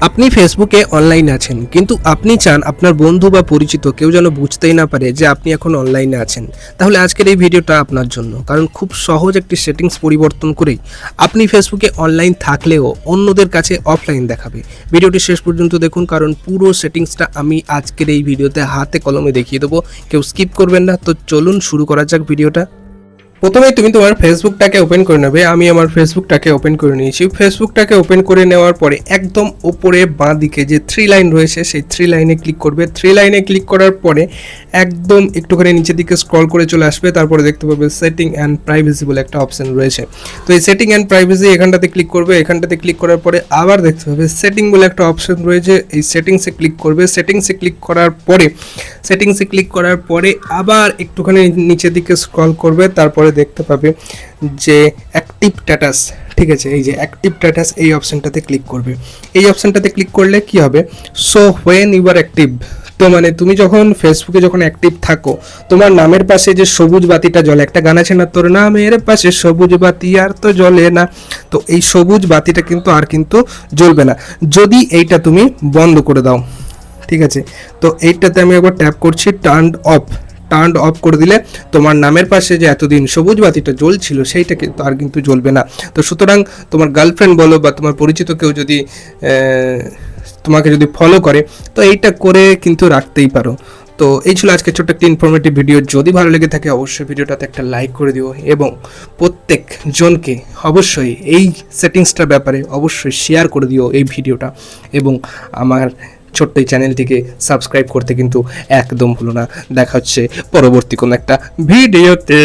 আপনি ফেসবুকে অনলাইনে আছেন, কিন্তু আপনি চান আপনার বন্ধু বা পরিচিত কেউ যেন বুঝতেই না পারে যে আপনি এখন অনলাইনে আছেন। তাহলে আজকের এই ভিডিওটা আপনার জন্য, কারণ খুব সহজ একটি সেটিংস পরিবর্তন করেই আপনি ফেসবুকে অনলাইন থাকলেও অন্যদের কাছে অফলাইন দেখাবে। ভিডিওটি শেষ পর্যন্ত দেখুন, কারণ পুরো সেটিংসটা আমি আজকের এই ভিডিওতে হাতে কলমে দেখিয়ে দেবো। কেউ স্কিপ করবেন না। তো চলুন শুরু করা যাক ভিডিওটা। প্রথমেই তুমি তোমার ফেসবুকটাকে ওপেন করে নেবে। আমি আমার ফেসবুকটাকে ওপেন করে নিয়েছি। ফেসবুকটাকে ওপেন করে নেওয়ার পরে একদম উপরে বাঁ দিকে যে 3 লাইন রয়েছে সেই 3 লাইনে ক্লিক করবে। 3 লাইনে ক্লিক করার পরে একদম একটুখানি নিচের দিকে স্ক্রল করে চলে আসবে। তারপরে দেখতে পাবে সেটিং অ্যান্ড প্রাইভেসি বলে একটা অপশন রয়েছে। তো এই সেটিং অ্যান্ড প্রাইভেসি এখানটাতে ক্লিক করবে। এখানটাতে ক্লিক করার পরে আবার দেখতে পাবে সেটিং বলে একটা অপশন রয়েছে। এই সেটিংসে ক্লিক করবে। সেটিংসে ক্লিক করার পরে আবার একটুখানি নিচের দিকে স্ক্রল করবে। তারপরে দেখতে পাবে যে অ্যাক্টিভ স্ট্যাটাস, ঠিক আছে, এই যে অ্যাক্টিভ স্ট্যাটাস এই অপশনটাতে ক্লিক করবে। এই অপশনটাতে ক্লিক করলে কি হবে, so when you are active, তো মানে তুমি যখন ফেসবুকে যখন অ্যাক্টিভ থাকো, তোমার নামের পাশে যে সবুজ বাতিটা জ্বলে, একটা গান আছে না, তোর নামের পাশে সবুজ বাতি আর তো জ্বলে না, তো এই সবুজ বাতিটা কিন্তু আর কিন্তু জ্বলবে না যদি এইটা তুমি বন্ধ করে দাও, ঠিক আছে। তো এইটাতে আমি একবার ট্যাপ করছি, টার্ন অফ করে দিলে তোমার নামের পাশে যে এতদিন সবুজ বাতিটা জ্বলছিল সেইটা কিন্তু আর কিন্তু জ্বলবে না। তো সুতরাং তোমার গার্লফ্রেন্ড বলো বা তোমার পরিচিত কেউ যদি তোমাকে যদি ফলো করে, তো এইটা করে কিন্তু রাখতেই পারো। তো এই ছিল আজকে ছোট্ট একটা ইনফরমেটিভ ভিডিও। যদি ভালো লেগে থাকে অবশ্যই ভিডিওটাতে একটা লাইক করে দিও এবং প্রত্যেক জনকে অবশ্যই এই সেটিংসটার ব্যাপারে অবশ্যই শেয়ার করে দিও এই ভিডিওটা, এবং আমার ছোট্ট এই চ্যানেলটিকে সাবস্ক্রাইব করতে কিন্তু একদম ভুলো না। দেখা হচ্ছে পরবর্তী কোনো একটা ভিডিওতে।